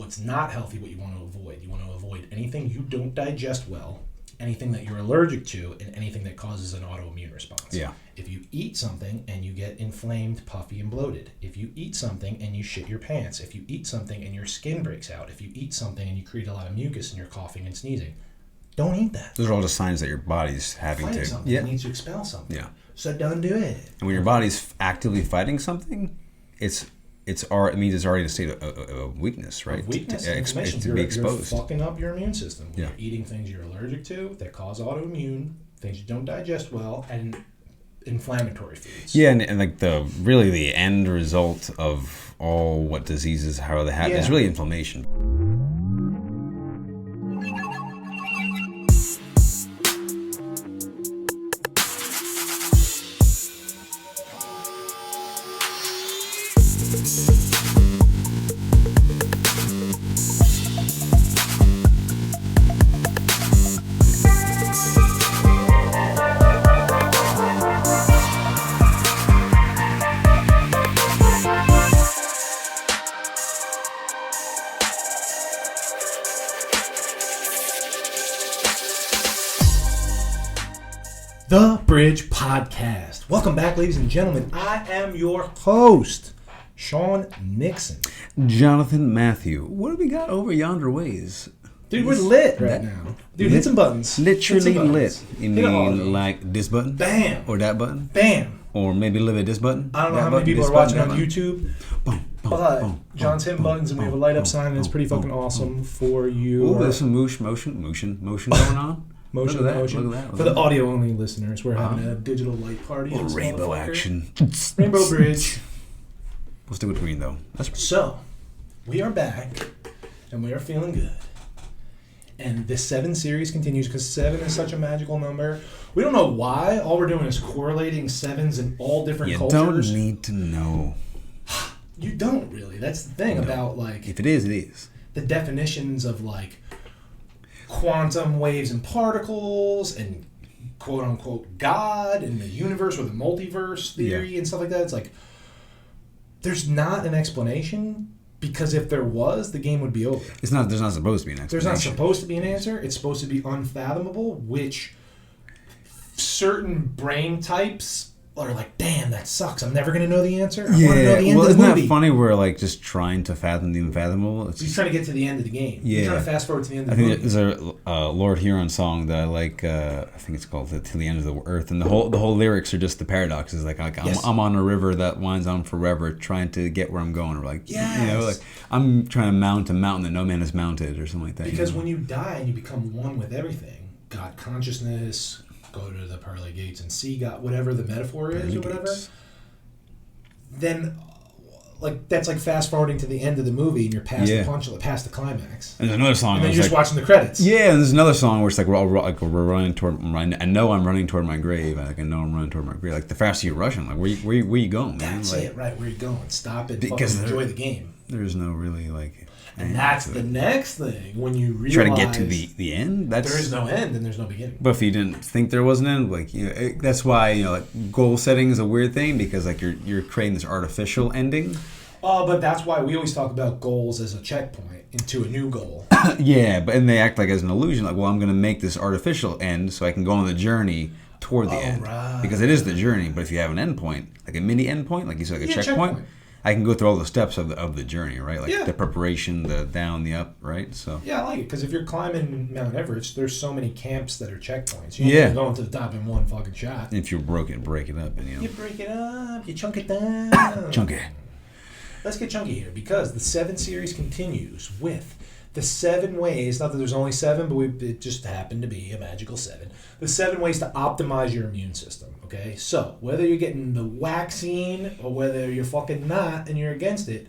What's not healthy, what you want to avoid. You want to avoid anything you don't digest well, anything that you're allergic to, and anything that causes an autoimmune response. Yeah. If you eat something and you get inflamed, puffy, and bloated, if you eat something and you shit your pants, if you eat something and your skin breaks out, if you eat something and you create a lot of mucus and you're coughing and sneezing, don't eat that. Those are all just signs that your body's having Fighting to. something. It needs to expel something. Yeah. So don't do it. And when your body's actively fighting something, it means it's already in a state of weakness, right? Weakness, to you're, be exposed. You're fucking up your immune system. Yeah. You're eating things you're allergic to that cause autoimmune, things you don't digest well, and inflammatory foods. Yeah, and like the end result of all what diseases, how they happen, is really inflammation. The Bridge Podcast. Welcome back, ladies and gentlemen. I am your host, Sean Nixon. Jonathan Matthew, what do we got over yonder ways? Dude, we're lit right now. Dude, hit some buttons. Literally Hit some buttons. lit. You Hit all of them. mean like this button? Bam. Or that button? Bam. Or maybe a little bit this button? I don't know that how many button, people this are watching button, on that button? YouTube, Boom, boom, but boom, John's hitting boom, buttons and we have a boom, light up boom, sign and it's pretty fucking boom, awesome for you. Ooh, there's some motion going on. Motion. Look at that. For the audio-only listeners, we're having a digital light party. Little This rainbow motherfucker. action. Rainbow Bridge. We'll stick with green though. So, we are back, and we are feeling good. And the 7 series continues because 7 is such a magical number. We don't know why. All we're doing is correlating 7s in all different You cultures. don't need to know. You don't really. That's the thing about like If it is, it is. the definitions of like quantum waves and particles and quote unquote God and the universe or the multiverse theory and stuff like that. It's like there's not an explanation because if there was, the game would be over. There's not supposed to be an explanation. There's not supposed to be an answer. It's supposed to be unfathomable, which certain brain types are like, damn, that sucks. I'm never going to know the answer. I want to know the end of the isn't movie. that funny? We're like just trying to fathom the unfathomable. It's You're trying to get to the end of the game. Yeah. You're trying to fast forward to the end of I the think movie. there's a Lord Huron song that I like. I think it's called "To the End of the Earth," and the whole lyrics are just the paradoxes. Like Yes. I'm on a river that winds on forever, trying to get where I'm going. Or like Yes. like I'm trying to mount a mountain that no man has mounted, or something like that. Because when you die and you become one with everything, God consciousness, go to the pearly gates and see God, whatever the metaphor is or whatever, then like that's like fast forwarding to the end of the movie and you're past the punchline, past the climax. And there's another song. And then where you're it's just like, watching the credits. yeah, and there's another song where it's like we're running toward. I know I'm running toward my grave. Like I know I'm running toward my grave. Like the faster you're rushing, like where you going, man? That's like, it, right? Where you going? Stop and Because fucking enjoy the game. There's no really like. And that's the next thing when you realize Try to get to the end. That's there is no end and there's no beginning. But if you didn't think there was an end, like that's why like goal setting is a weird thing because like you're creating this artificial ending. But that's why we always talk about goals as a checkpoint into a new goal. Yeah, but and they act like as an illusion, like, well, I'm going to make this artificial end so I can go on the journey toward the end. Right. Because it is the journey, but if you have an end point, like a mini end point, like you said, like a checkpoint, checkpoint. I can go through all the steps of the journey, right? Like Yeah. the preparation, the down, the up, right? So Yeah, I like it because if you're climbing Mount Everest, there's so many camps that are checkpoints. You Yeah. ain't going to the top in one fucking shot. if you break it up, and You break it up, you chunk it down. chunky. Let's get chunky here because the 7 series continues with the 7 ways. Not that there's only 7, but it just happened to be a magical 7. The 7 ways to optimize your immune system. Okay, so whether you're getting the vaccine or whether you're fucking not and you're against it,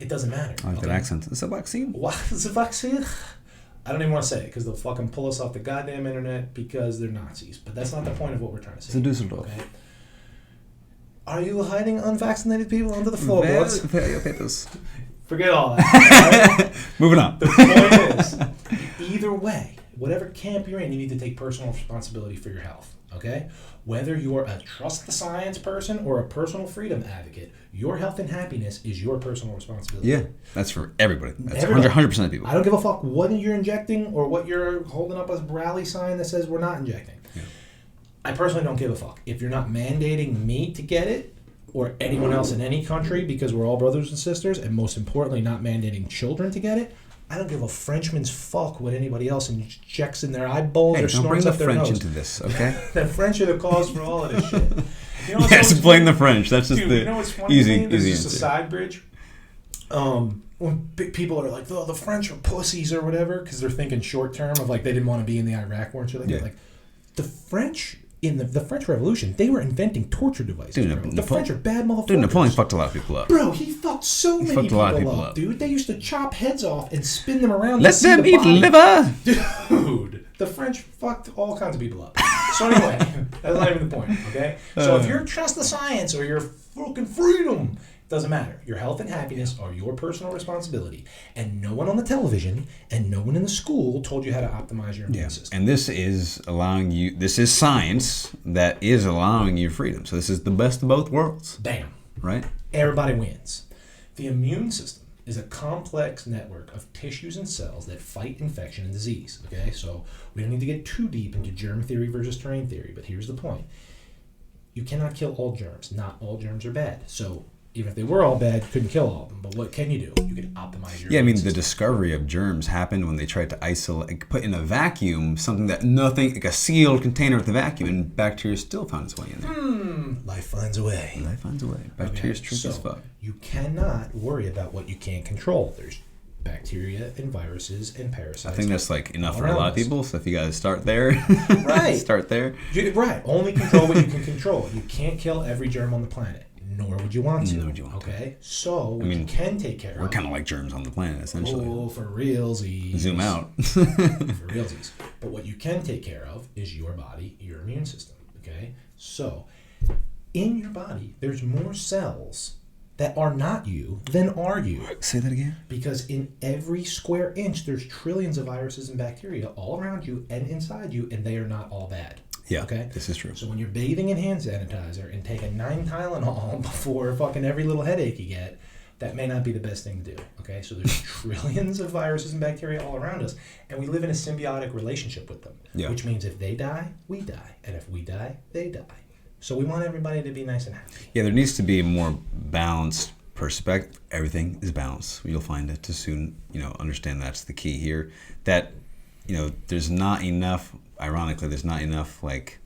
it doesn't matter. I like that accent. It's a vaccine. What is a vaccine? I don't even want to say it because they'll fucking pull us off the goddamn internet because they're Nazis. But that's not the point of what we're trying to say. It's a Düsseldorf. Okay? Are you hiding unvaccinated people under the floorboards? Forget all that. Right? Moving on. The point is, either way, whatever camp you're in, you need to take personal responsibility for your health. Okay? Whether you're a trust the science person or a personal freedom advocate, your health and happiness is your personal responsibility. Yeah, that's for everybody. That's Everybody. 100% of people. I don't give a fuck what you're injecting or what you're holding up a rally sign that says we're not injecting. Yeah. I personally don't give a fuck. If you're not mandating me to get it or anyone else in any country because we're all brothers and sisters, and most importantly, not mandating children to get it, I don't give a Frenchman's fuck what anybody else injects in their eyeballs Hey, or don't bring snorts the up their French nose. into this, okay? The French are the cause for all of this shit. You know what's Yes, always blame funny? the French. That's just Dude, the you know what's funny easy, to me? There's easy just a answer. side bridge. When people are like, "Oh, the French are pussies" or whatever, because they're thinking short term of like they didn't want to be in the Iraq war and shit like that. Yeah. Like the French in the French Revolution, they were inventing torture devices. Dude, bro. The French are bad motherfuckers. Dude, Napoleon fucked a lot of people up. Bro, he fucked so many fucked a lot of people people up, up. dude. They used to chop heads off and spin them around. Let to see them the eat body. liver. Dude, the French fucked all kinds of people up. So anyway, that's not even the point, okay? So if you're trust the science or your fucking freedom, doesn't matter. Your health and happiness are your personal responsibility. And no one on the television and no one in the school told you how to optimize your immune system. And this is allowing you, this is science that is allowing you freedom. So this is the best of both worlds, Bam. right? Everybody wins. The immune system is a complex network of tissues and cells that fight infection and disease. Okay, so we don't need to get too deep into germ theory versus terrain theory, but here's the point. You cannot kill all germs. Not all germs are bad. So even if they were all bad, you couldn't kill all of them. But what can you do? You can optimize your Yeah, I immune mean, the system. discovery of germs happened when they tried to isolate, put in a vacuum, something that nothing, like a sealed container with a vacuum, and bacteria still found its way in there. Life finds a way. Life finds a way. Bacteria's tricky as So fuck. you cannot worry about what you can't control. There's bacteria and viruses and parasites. I think that's like enough all for a lot around of us. people. So if you guys start there, Right. start there. Right. Only control what you can control. You can't kill every germ on the planet, nor would you want to. Nor would you want to. Okay? So, what mean, you can take care We're of. kind of like germs on the planet, essentially. Oh, for realsies. Zoom out. For realsies. But what you can take care of is your body, your immune system. Okay? So, in your body, there's more cells that are not you than are you. Say that again. Because in every square inch, there's trillions of viruses and bacteria all around you and inside you, and they are not all bad. Yeah, Okay? this is true. So when you're bathing in hand sanitizer and taking 9 Tylenol before fucking every little headache you get, that may not be the best thing to do. Okay? So there's trillions of viruses and bacteria all around us, and we live in a symbiotic relationship with them. Yeah. Which means if they die, we die. And if we die, they die. So we want everybody to be nice and happy. Yeah, there needs to be a more balanced perspective. Everything is balanced. You'll find it to soon, understand that's the key here. That, there's not enough, ironically, there's not enough, like,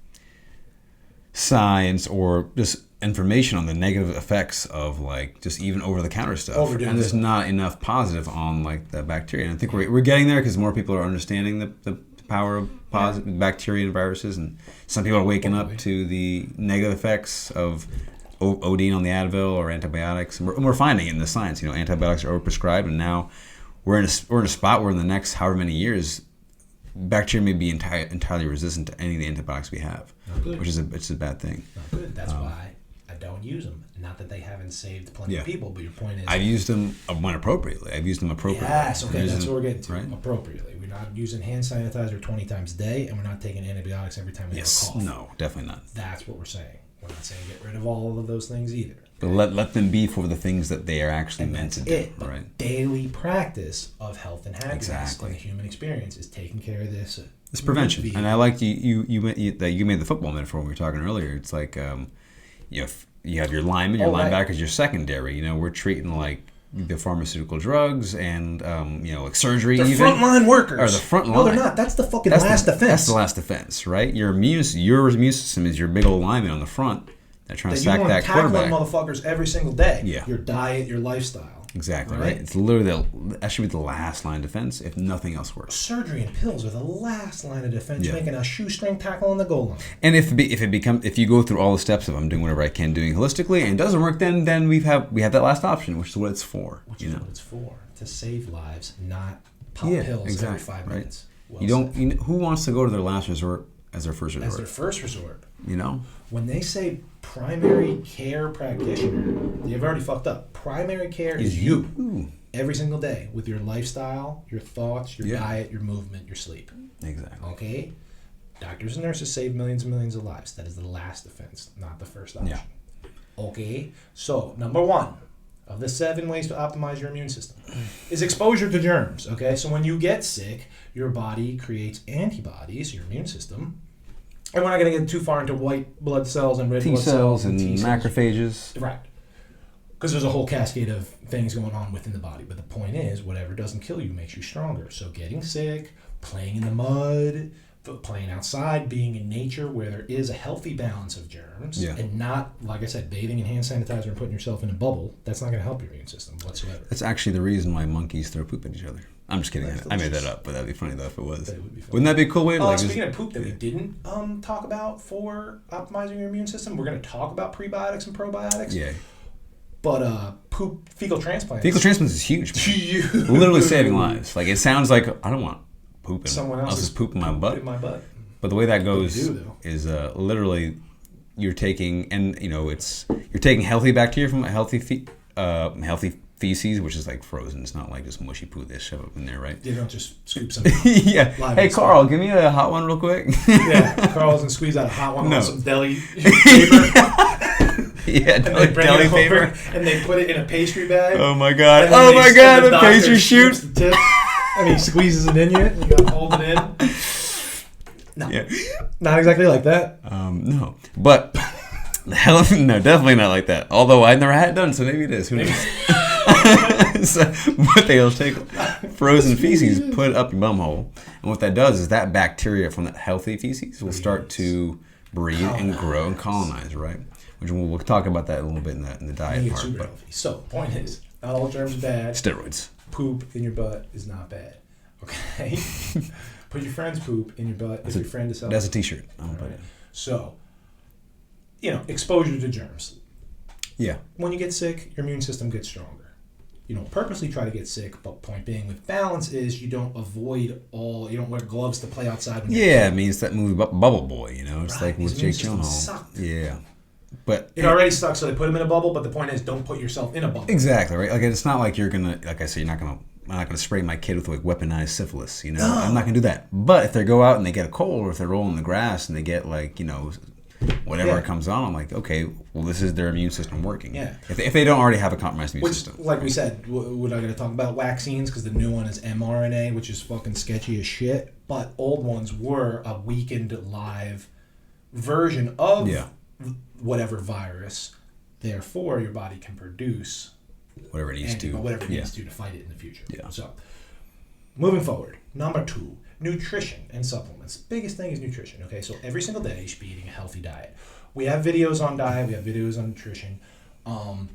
science or just information on the negative effects of, like, just even over-the-counter stuff. Overdoing And there's stuff. not enough positive on, like, the bacteria. And I think we're getting there because more people are understanding the power of positive bacteria and viruses, and some people are waking up to the negative effects of ODing on the Advil or antibiotics. And we're finding it in the science. Antibiotics are overprescribed, and now we're in a spot where in the next however many years, bacteria may be entirely resistant to any of the antibiotics we have, Not good. which is a bad thing. Not good. That's why I don't use them. Not that they haven't saved plenty of people, but your point is... I've used them when appropriately. I've used them appropriately. Yes, okay, There's that's an- what we're getting to. right? Appropriately. We're not using hand sanitizer 20 times a day, and we're not taking antibiotics every time we Yes. have a cough. No, definitely not. That's what we're saying. We're not saying get rid of all of those things either. But let them be for the things that they are actually And meant that's to do. it. But Right. daily practice of health and happiness Exactly. in the human experience is taking care of this. It's prevention, and I liked you made the football metaphor when we were talking earlier. It's like you have your linemen, your linebackers, your secondary. We're treating like the pharmaceutical drugs and like surgery. They're even frontline workers. Or the front No, they're line. not. That's the fucking last defense. That's the last defense, right? Your immune system is your big old lineman on the front. They're trying to that you sack want that to tackle quarterback. them motherfuckers every single day. Yeah. Your diet, your lifestyle. Exactly Right? right. It's literally that should be the last line of defense if nothing else works. Surgery and pills are the last line of defense, Yeah. making a shoestring tackle on the goal line. And if you go through all the steps of I'm doing whatever I can doing holistically and it doesn't work, then we have that last option, which is what it's for. Which is what it's for. To save lives, not pop pills exactly, every 5 right. minutes. Well You don't. said. Who wants to go to their last resort as their first resort? As their first resort. You When they say primary care practitioner, you've already fucked up. Primary care is you. Ooh, Every single day with your lifestyle, your thoughts, your Yeah. diet, your movement, your sleep. exactly. Okay? Doctors and nurses save millions and millions of lives. That is the last defense, not the first option. Yeah. Okay, so number 1 of the 7 ways to optimize your immune system is exposure to germs. Okay, so when you get sick, your body creates antibodies, your immune system. And we're not going to get too far into white blood cells and red T blood cells and T cells. macrophages. Right. Because there's a whole cascade of things going on within the body. But the point is, whatever doesn't kill you makes you stronger. So getting sick, playing in the mud, playing outside, being in nature where there is a healthy balance of germs, and not, like I said, bathing in hand sanitizer and putting yourself in a bubble, that's not going to help your immune system whatsoever. That's actually the reason why monkeys throw poop at each other. I'm just kidding. I made that up, but that'd be funny though if it was. Would be funny. Wouldn't that be a cool way to speaking of poop that we didn't talk about for optimizing your immune system, we're going to talk about prebiotics and probiotics. Yeah. But fecal transplants. Fecal transplants is huge. Huge. Literally saving lives. Like, it sounds like I don't want poop in someone else's poop in my butt. In my butt. But the way that goes is literally you're taking you're taking healthy bacteria from a healthy feces, which is like frozen. It's not like just mushy poo they shove up in there, right? You don't just scoop some. Yeah. Hey, Carl, give me a hot one real quick. Yeah, Carl doesn't squeeze out a hot one on some deli paper. Yeah, and they bring deli it paper. over and they put it in a pastry bag. Oh my god! Oh my god! The pastry shoot. The tip, and he squeezes it in you. And you got to hold it in. No, not exactly like that. No, but no, definitely not like that. Although I never had it done, so maybe it is. Who knows? But they'll take frozen feces, put it up your bum hole, and what that does is that bacteria from that healthy feces will start to breed and grow and colonize, right? Which we'll talk about that a little bit in the diet part. Super healthy. So, point is, not all germs are bad. Steroids. Poop in your butt is not bad. Okay. Put your friend's poop in your butt if your friend is healthy. That's a T-shirt. Right. So, exposure to germs. Yeah. When you get sick, your immune system gets stronger. You don't purposely try to get sick, but point being with balance is you don't wear gloves to play outside. It means that movie Bubble Boy, It's like with Jake Gyllenhaal. Yeah. But it already sucks, so they put him in a bubble, but the point is don't put yourself in a bubble. Exactly, right? Like, it's not like you're going to, like I said, I'm not gonna spray my kid with like weaponized syphilis, No. I'm not gonna do that. But if they go out and they get a cold, or if they're rolling in the grass and they get like whatever comes on, I'm like, okay, well, this is their immune system working. Yeah. If they don't already have a compromised immune system. Like we said, we're not gonna talk about vaccines because the new one is mRNA, which is fucking sketchy as shit. But old ones were a weakened live version of whatever virus. Therefore, your body can produce whatever it needs to fight it in the future. Yeah. So, moving forward, number 2, nutrition and supplements. Biggest thing is nutrition. Okay, so every single day you should be eating a healthy diet. We have videos on diet. We have videos on nutrition, and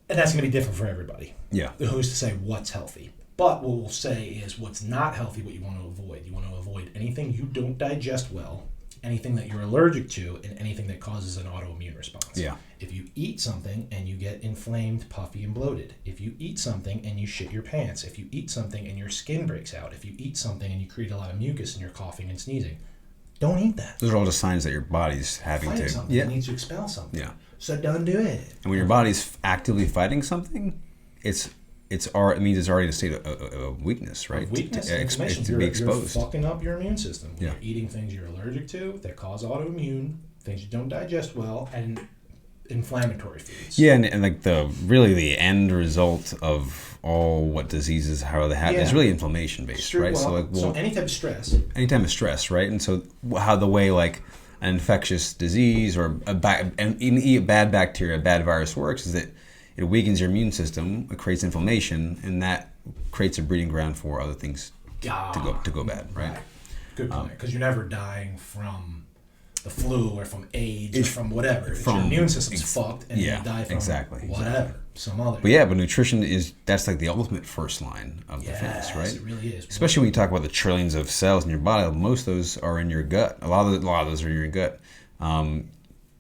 that's going to be different for everybody. Yeah. Who's to say what's healthy? But what we'll say is what's not healthy. What you want to avoid. You want to avoid anything you don't digest well, anything that you're allergic to, and anything that causes an autoimmune response. Yeah. If you eat something and you get inflamed, puffy, and bloated. If you eat something and you shit your pants. If you eat something and your skin breaks out. If you eat something and you create a lot of mucus and you're coughing and sneezing. Don't eat that. Those are all just signs that your body's having fighting to... something. It needs to expel something. Yeah. So don't do it. And when your body's actively fighting something, it means it's already in a state of weakness, right? Weakness, to be exposed. You're fucking up your immune system. Yeah. You're eating things you're allergic to that cause autoimmune, things you don't digest well, and inflammatory foods. Yeah, and like the end result of all what diseases, how they happen, is really inflammation based, right? Well, so any type of stress. Any type of stress, right? And so how the way like an infectious disease or a bad bacteria, a bad virus works is that it weakens your immune system, it creates inflammation, and that creates a breeding ground for other things to go bad, right? Good point, because you're never dying from the flu or from AIDS or from whatever. Your immune system's fucked, and you die from whatever, some other. But nutrition that's like the ultimate first line of defense, right? It really is. Especially when you talk about the trillions of cells in your body, most of those are in your gut. A lot of those are in your gut.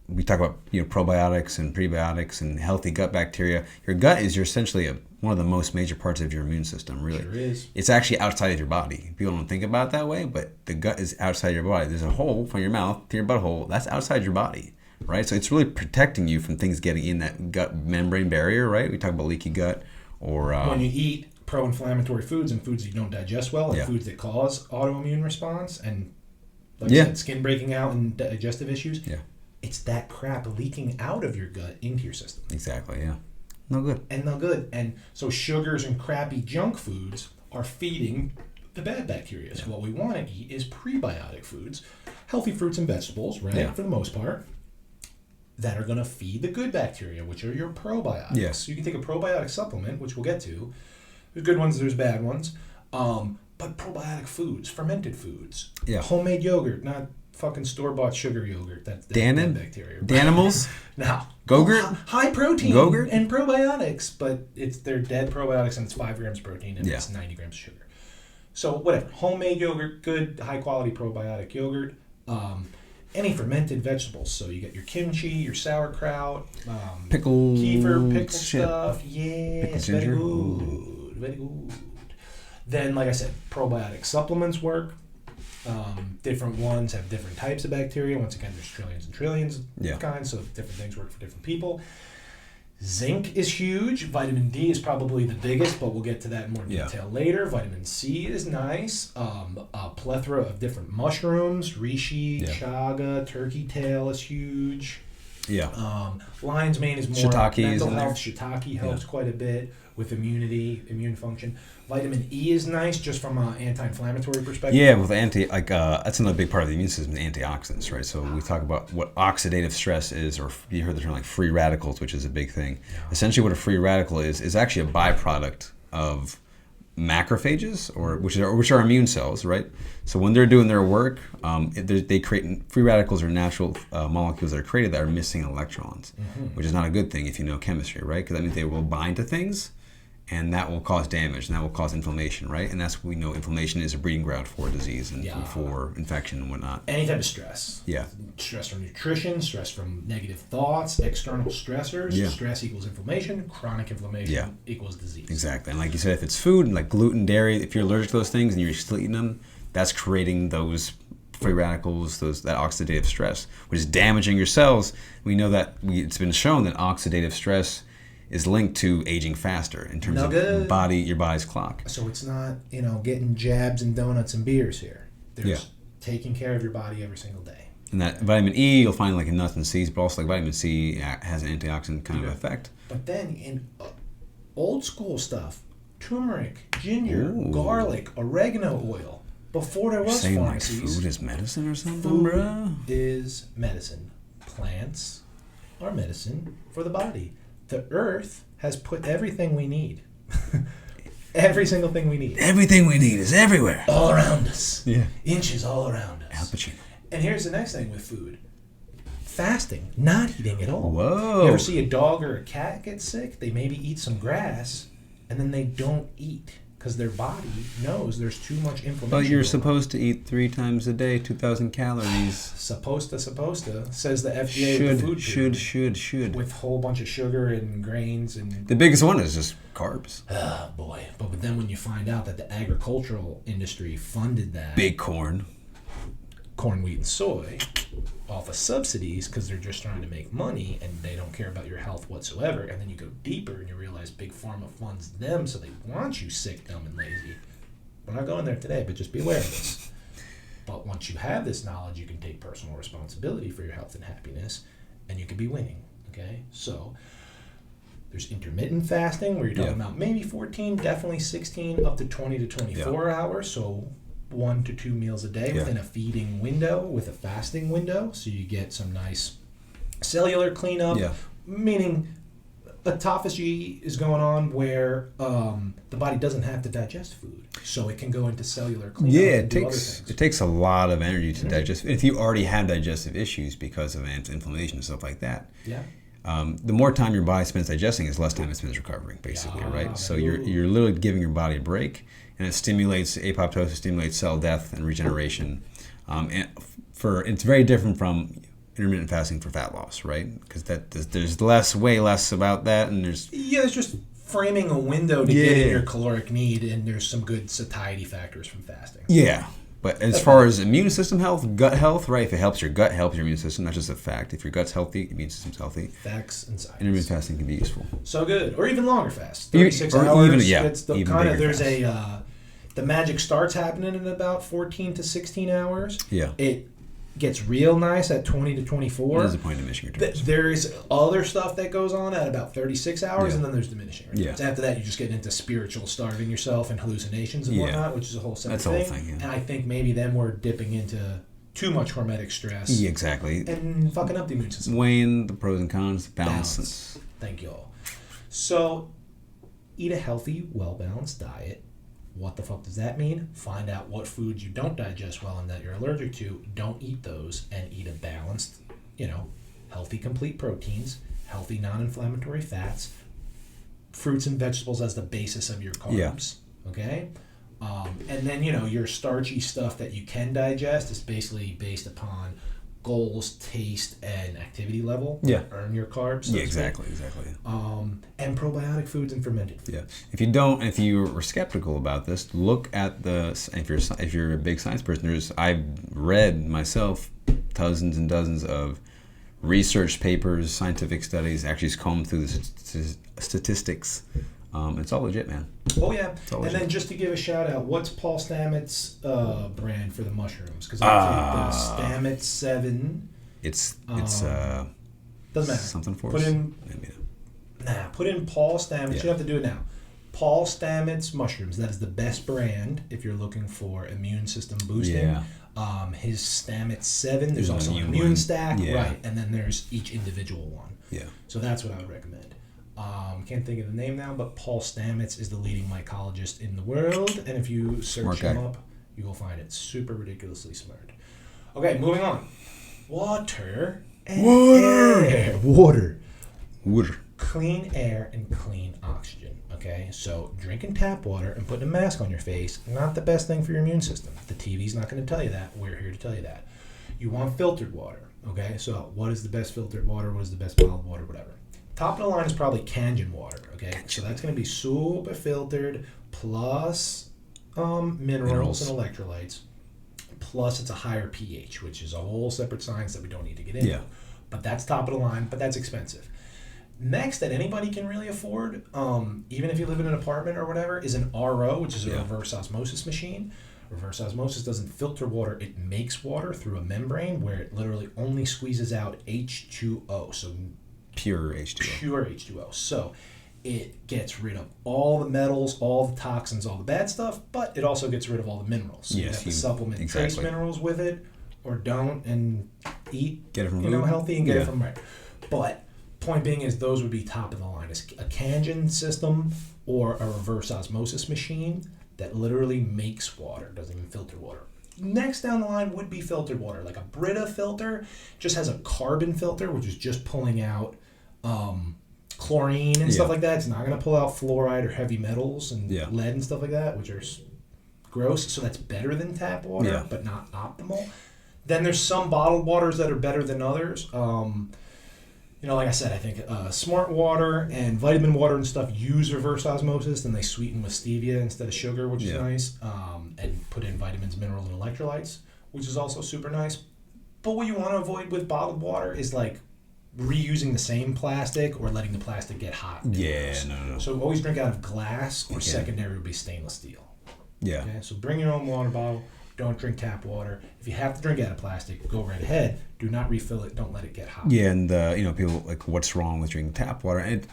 We talk about probiotics and prebiotics and healthy gut bacteria. Your gut is essentially one of the most major parts of your immune system, really. Sure is. It's actually outside of your body. People don't think about it that way, but the gut is outside your body. There's a hole from your mouth to your butthole. That's outside your body, right? So it's really protecting you from things getting in that gut membrane barrier, right? We talk about leaky gut or... when you eat pro-inflammatory foods and foods you don't digest well and foods that cause autoimmune response and like Yeah. I said, skin breaking out and digestive issues. Yeah. It's that crap leaking out of your gut into your system. Exactly. Yeah. No good. And no good. And so sugars and crappy junk foods are feeding the bad bacteria. So what we want to eat is prebiotic foods, healthy fruits and vegetables, right? Yeah. For the most part, that are going to feed the good bacteria, which are your probiotics. Yes. So you can take a probiotic supplement, which we'll get to. There's good ones, there's bad ones. But probiotic foods, fermented foods, Yeah. homemade yogurt, not fucking store-bought sugar yogurt. That's Dannon? bacteria. Danimals? Now, Go-gurt? high protein Go-gurt? and probiotics, but they're dead probiotics and it's 5 grams of protein and Yeah. it's 90 grams of sugar. So whatever, homemade yogurt, good high quality probiotic yogurt. Any fermented vegetables, so you get your kimchi, your sauerkraut, Pickle. kefir, pickle shit. stuff. Yes, Pickled very ginger? good, very good. Then, like I said, probiotic supplements work. Different ones have different types of bacteria. Once again, there's trillions and trillions Yeah. of kinds, so different things work for different people. Zinc is huge. Vitamin D is probably the biggest, but we'll get to that in more Yeah. detail later. Vitamin C is nice. A plethora of different mushrooms. Reishi, Yeah. chaga, turkey tail is huge. Yeah. Lion's mane is more Shiitake is mental in there. health. Shiitake helps Yeah. quite a bit with immunity, immune function. Vitamin E is nice just from an anti-inflammatory perspective. Yeah, with that's another big part of the immune system, the antioxidants, right? So we talk about what oxidative stress is, or you heard the term like free radicals, which is a big thing. Yeah. Essentially, what a free radical is actually a byproduct of macrophages, which are immune cells, right? So when they're doing their work, they create free radicals, are natural molecules that are created that are missing electrons, which is not a good thing if you know chemistry, right? Because that means they will bind to things, and that will cause damage, and that will cause inflammation, right? And that's, we know inflammation is a breeding ground for disease and Yeah. for infection and whatnot. Any type of stress. Yeah. Stress from nutrition, stress from negative thoughts, external stressors. Yeah. Stress equals inflammation. Chronic inflammation Yeah. equals disease. Exactly. And like you said, if it's food, like gluten, dairy, if you're allergic to those things and you're still eating them, that's creating those free radicals, that oxidative stress, which is damaging your cells. We know that it's been shown that oxidative stress is linked to aging faster in terms No of good. your body's clock. So it's not, getting jabs and donuts and beers here. There's Yeah. taking care of your body every single day. And that vitamin E you'll find like in nuts and seeds, but also like vitamin C has an antioxidant kind of effect. But then in old school stuff, turmeric, ginger, Ooh. garlic, oregano oil. Before there You're was saying like pharmacies, food is medicine or something, food bro? is medicine. Plants are medicine for the body. The earth has put everything we need. Every single thing we need. Everything we need is everywhere. All around us. Yeah. Inches all around Al us. Pacino. And here's the next thing with food. Fasting, not eating at all. Whoa. You ever see a dog or a cat get sick? They maybe eat some grass, and then they don't eat because their body knows there's too much inflammation. But you're going on. supposed to eat 3 times a day, 2,000 calories. Supposed to, says the FDA with the food pyramid, Should. with a whole bunch of sugar and grains and The biggest one is just carbs. oh boy. But then when you find out that the agricultural industry funded that Big corn. corn, wheat, and soy off of subsidies because they're just trying to make money and they don't care about your health whatsoever. And then you go deeper and you realize Big Pharma funds them, so they want you sick, dumb, and lazy. We're not going there today, but just be aware of this. But once you have this knowledge, you can take personal responsibility for your health and happiness, and you can be winning. Okay? So there's intermittent fasting where you're talking about maybe 14, definitely 16, up to 20 to 24 hours. So 1 to 2 meals a day within a feeding window with a fasting window, so you get some nice cellular cleanup, meaning autophagy is going on where the body doesn't have to digest food, so it can go into cellular cleanup. Yeah, and do other things. it takes a lot of energy to digest. If you already have digestive issues because of inflammation and stuff like that, the more time your body spends digesting is less time it spends recovering, basically, right? So you're literally giving your body a break, and it stimulates apoptosis, stimulates cell death and regeneration. And it's very different from intermittent fasting for fat loss, right? Because there's way less about that, and there's it's just framing a window to get in your caloric need, and there's some good satiety factors from fasting. Yeah. But as far as immune system health, gut health, right? If it helps your gut, it helps your immune system. That's just a fact. If your gut's healthy, immune system's healthy. Facts and science. Intermittent fasting can be useful. So good, or even longer fast, 36 or hours. even- It's the even kind of bigger there's the magic starts happening in about 14 to 16 hours. Yeah. It gets real nice at 20 to 24. There's a point in diminishing returns. There's other stuff that goes on at about 36 hours, Yeah. and then there's diminishing returns. Yeah. After that, you're just getting into spiritual starving yourself and hallucinations and Yeah. whatnot, which is a whole separate That's the whole thing, yeah. And I think maybe then we're dipping into too much hormetic stress Yeah, exactly. and fucking up the immune system. Weighing the pros and cons, balance. Balance. Thank you all. So, eat a healthy, well-balanced diet. What the fuck does that mean? Find out what foods you don't digest well and that you're allergic to. Don't eat those, and eat a balanced, healthy, complete proteins, healthy, non-inflammatory fats, fruits and vegetables as the basis of your carbs. Yeah. Okay? And then, your starchy stuff that you can digest is basically based upon goals, taste, and activity level. Yeah. Earn your carbs. so Yeah, to speak. exactly. And probiotic foods and fermented foods. Yeah. If you were skeptical about this, look at if you're a big science person, I've read myself dozens and dozens of research papers, scientific studies, actually combed through the statistics. It's all legit, man. Oh yeah, all and legit. then just to give a shout out, what's Paul Stamets' brand for the mushrooms? Because I think the Stamets 7 It's doesn't matter. something for Put us. in Maybe. put in Paul Stamets. Yeah. You don't have to do it now. Paul Stamets mushrooms. That is the best brand if you're looking for immune system boosting. Yeah. His Stamets 7. There's There's an also an immune immune one. stack, Yeah. right? And then there's each individual one. Yeah. So that's what I would recommend. Can't think of the name now, but Paul Stamets is the leading mycologist in the world, and if you search Smart him guy. up, you will find it. Super ridiculously smart. Okay, moving on. Water and air. Water. Water. Clean air and clean oxygen. Okay, so drinking tap water and putting a mask on your face, not the best thing for your immune system. The TV's not going to tell you that. We're here to tell you that. You want filtered water. Okay, so what is the best filtered water? What is the best bottled water? Whatever. Top of the line is probably Kangen water, okay? So that's going to be super filtered, plus minerals and electrolytes, plus it's a higher pH, which is a whole separate science that we don't need to get into. Yeah. But that's top of the line, but that's expensive. Next, that anybody can really afford, even if you live in an apartment or whatever, is an RO, which is a reverse osmosis machine. Reverse osmosis doesn't filter water, it makes water through a membrane where it literally only squeezes out H2O, so Pure H2O. pure H2O. So it gets rid of all the metals, all the toxins, all the bad stuff, but it also gets rid of all the minerals. So you have to supplement trace minerals with it, or don't, and eat Get it from healthy and get it from right. But point being is those would be top of the line. Is a Kangen system or a reverse osmosis machine that literally makes water, doesn't even filter water. Next down the line would be filtered water. Like a Brita filter just has a carbon filter, which is just pulling out chlorine and stuff like that. It's not going to pull out fluoride or heavy metals and lead and stuff like that, which are gross. So that's better than tap water, but not optimal. Then there's some bottled waters that are better than others. Like I said, I think Smart Water and Vitamin Water and stuff use reverse osmosis, and they sweeten with stevia instead of sugar, which is nice, and put in vitamins, minerals, and electrolytes, which is also super nice. But what you want to avoid with bottled water is like reusing the same plastic or letting the plastic get hot. No. So always drink out of glass, or secondary would be stainless steel. Yeah. Okay? So bring your own water bottle. Don't drink tap water. If you have to drink out of plastic, go right ahead. Do not refill it. Don't let it get hot. Yeah, and people like, what's wrong with drinking tap water? And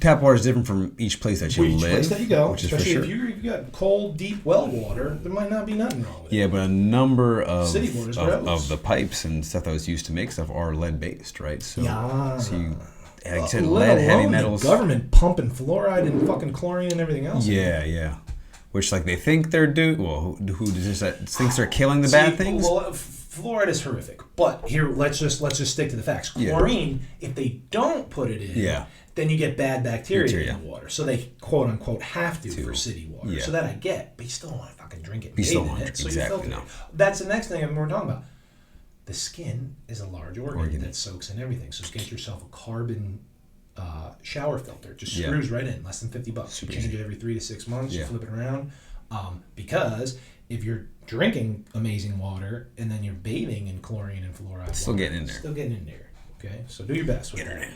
tap water is different from each place that you live. Each place that you go, which is especially for sure. if you got cold, deep well water, there might not be nothing wrong with it. Yeah, but a number of City water's gross. of the pipes and stuff that was used to make stuff are lead based, right? So, so you, like you said, let lead, heavy alone metals. The government pumping fluoride and fucking chlorine and everything else. Yeah. Which they think they're doing. Well, who just thinks they're killing the bad things? Well, fluoride is horrific. But here, let's just stick to the facts. Chlorine, if they don't put it in, then you get bad bacteria in the water. So they quote unquote have to for city water. Yeah. So that I get, but you still don't want to fucking drink it. You still bathe want in to it, so exactly you filter no. it. That's the next thing we're talking about. The skin is a large organ that soaks in everything. So get yourself a carbon shower filter. Just screws right in, less than $50. You change it every 3 to 6 months. You flip it around. Because if you're drinking amazing water and then you're bathing in chlorine and fluoride, Still getting in there. Still getting in there. Okay, so do your best with that.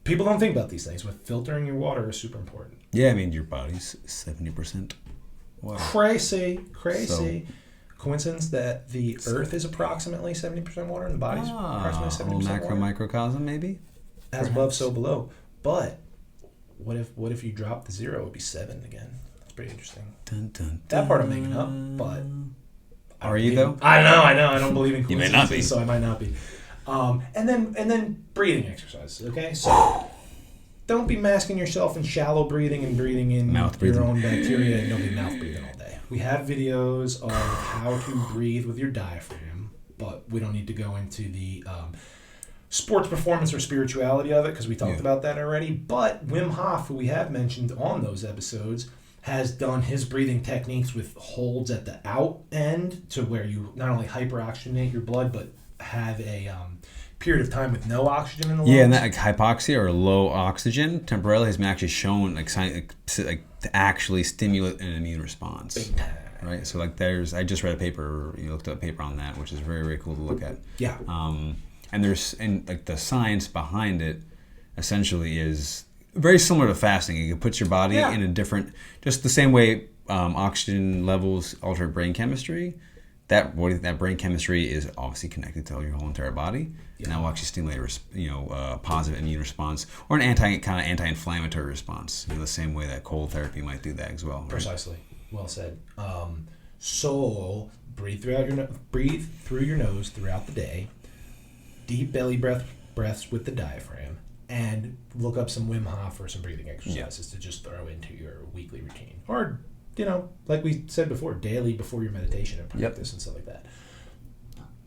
People don't think about these things, but filtering your water is super important. Yeah, I mean your body's 70% water. Crazy. coincidence that the Earth is approximately 70% water and the body's approximately 70% a little water? microcosm, maybe? As above, so below. But what if you drop the 0? It would be 7 again. That's pretty interesting. Dun, dun, dun. That part I'm making up, but... Are you, though? I know. I don't believe in You may coincidences, not be. so I might not be. And then breathing exercises, okay? So don't be masking yourself in shallow breathing and breathing in Mouth your breathing. own bacteria and don't be mouth breathing all day. We have videos of how to breathe with your diaphragm, but we don't need to go into the sports performance or spirituality of it because we talked about that already. But Wim Hof, who we have mentioned on those episodes, has done his breathing techniques with holds at the out end to where you not only hyperoxygenate your blood, but have a period of time with no oxygen in the lungs. Yeah, and that like hypoxia or low oxygen temporarily has been actually shown like to actually stimulate an immune response. Big time. Right, so like I just read a paper, you looked up a paper on that, which is very, very cool to look at. Yeah. And like the science behind it essentially is very similar to fasting. It puts your body in a different, just the same way oxygen levels alter brain chemistry. That brain chemistry is obviously connected to your whole entire body, and that will actually stimulate a positive immune response or an anti-inflammatory response. The same way that cold therapy might do that as well. Right? Precisely. Well said. So breathe through your nose throughout the day. Deep belly breaths with the diaphragm, and look up some Wim Hof or some breathing exercises to just throw into your weekly routine, or like we said before, daily before your meditation and practice and stuff like that.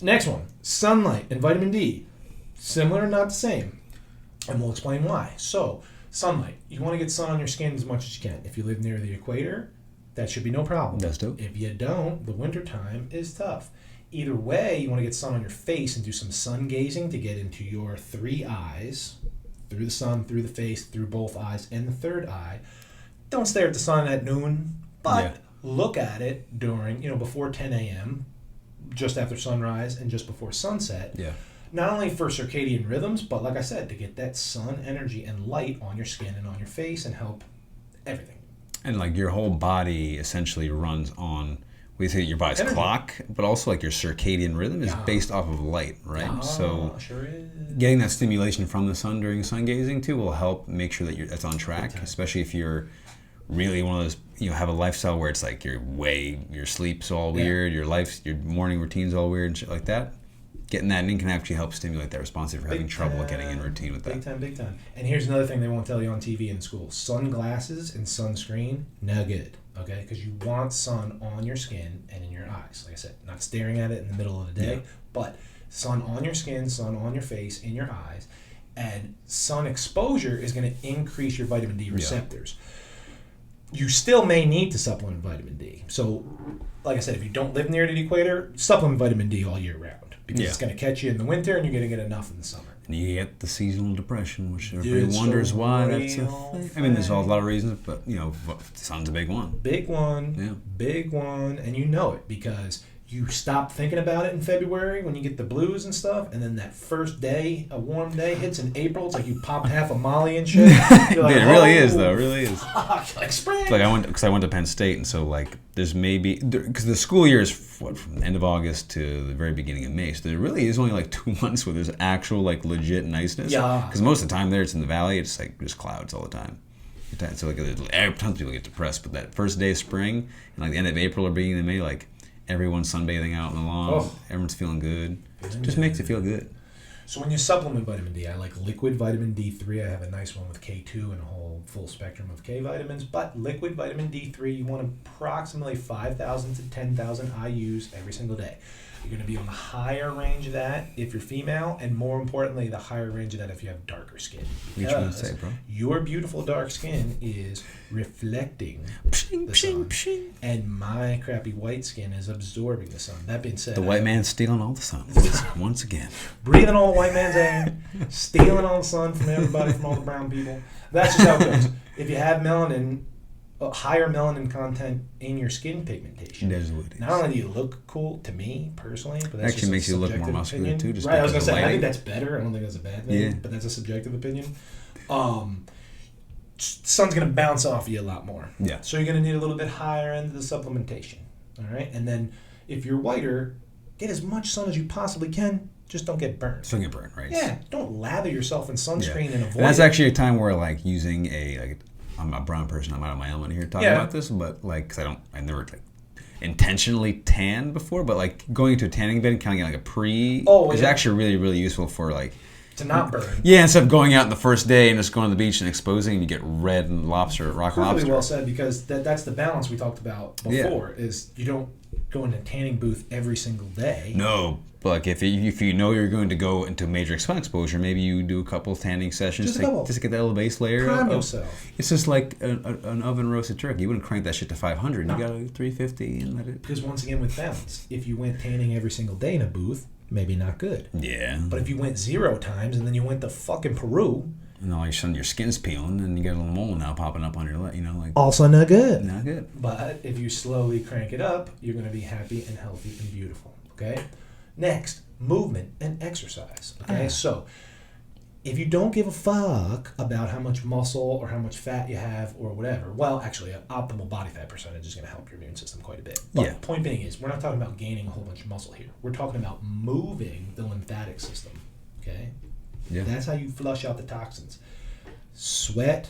Next one, sunlight and vitamin D, similar, not the same, and we'll explain why. So sunlight, you want to get sun on your skin as much as you can. If you live near the equator, that should be no problem. That's dope. If you don't, the wintertime is tough. Either way, you want to get sun on your face and do some sun gazing to get into your 3 eyes, through the sun, through the face, through both eyes, and the third eye. Don't stare at the sun at noon, but look at it during, before 10 a.m., just after sunrise, and just before sunset. Yeah. Not only for circadian rhythms, but like I said, to get that sun energy and light on your skin and on your face and help everything. And like your whole body essentially runs on, we say your body's energy. clock, but also like your circadian rhythm is based off of light, right? So sure is. getting that stimulation from the sun during sun gazing too will help make sure that that's on track, especially if you're really one of those, have a lifestyle where it's like your sleep's all weird, your morning routine's all weird and shit like that. Getting that in can actually help stimulate that response if you're having trouble getting in routine with that. Big time. And here's another thing they won't tell you on TV in school. Sunglasses and sunscreen, no good, okay? Because you want sun on your skin and in your eyes. Like I said, not staring at it in the middle of the day, but sun on your skin, sun on your face, in your eyes. And sun exposure is going to increase your vitamin D receptors. You still may need to supplement vitamin D. So, like I said, if you don't live near the equator, supplement vitamin D all year round. Because it's going to catch you in the winter and you're going to get enough in the summer. And you get the seasonal depression, which everybody wonders why that's a thing. I mean, there's a lot of reasons, but, the sun's a big one. Big one. Yeah. Big one. And you know it because you stop thinking about it in February when you get the blues and stuff, and then that first day, a warm day, hits in April. It's like you popped half a Molly and shit. You're like, it really is, though. It really is. Like spring. Like I went to Penn State, and so like there's because the school year is from the end of August to the very beginning of May, so there really is only like 2 months where there's actual like legit niceness. Yeah. Because most of the time there, it's in the valley. It's like just clouds all the time. So like tons of people get depressed, but that first day of spring and like the end of April or beginning of May, like everyone's sunbathing out on the lawn. Everyone's feeling good. Just makes it feel good. So when you supplement vitamin D, I like liquid vitamin D3. I have a nice one with K2 and a whole full spectrum of K vitamins. But liquid vitamin D3, you want approximately 5,000 to 10,000 IUs every single day. You're going to be on the higher range of that if you're female, and more importantly, the higher range of that if you have darker skin. Which one say, bro? Your beautiful dark skin is reflecting the sun, and my crappy white skin is absorbing the sun. That being said, the white man's stealing all the sun once again. Breathing all the white man's air, stealing all the sun from everybody, from all the brown people. That's just how it goes. If you have melanin, higher melanin content in your skin pigmentation, not only do you look cool to me personally, but that's actually makes you look more muscular too. Just right, I was gonna say, I think that's better. I don't think that's a bad thing, yeah. But that's a subjective opinion. Sun's gonna bounce off you a lot more. Yeah. So you're gonna need a little bit higher end of the supplementation. All right, and then If you're whiter, get as much sun as you possibly can. Just don't get burned. Just don't get burned, right? Yeah, don't lather yourself in sunscreen and avoid And that's it. actually a time where like using I'm a brown person. I'm out of my element here talking Yeah. about this, but like, cause I never like intentionally tanned before, but like going to a tanning bed and kind of getting like a is actually really, really useful for like to not burn. Yeah, instead of going out on the first day and just going to the beach and exposing, and you get red and rock Perfectly lobster. well said, because that's the balance we talked about before. Is you don't go into a tanning booth every single day. No, but like if you know you're going to go into major sun exposure, maybe you do a couple of tanning sessions Just a couple. just to get that little base layer. Prime yourself. It's just like an oven roasted turkey. You wouldn't crank that shit to 500. You got to 350 and let it. Because once again, with balance, if you went tanning every single day in a booth, maybe not good. Yeah. But if you went 0 times and then you went to fucking Peru, and all of a sudden your skin's peeling and you got a little mole now popping up on your leg, like also not good. not good. But if you slowly crank it up, you're going to be happy and healthy and beautiful. Okay. Next, movement and exercise. Okay. So if you don't give a fuck about how much muscle or how much fat you have or whatever, well, actually, an optimal body fat percentage is going to help your immune system quite a bit. But Yeah. point being is, we're not talking about gaining a whole bunch of muscle here. We're talking about moving the lymphatic system. Okay? Yeah. That's how you flush out the toxins. Sweat,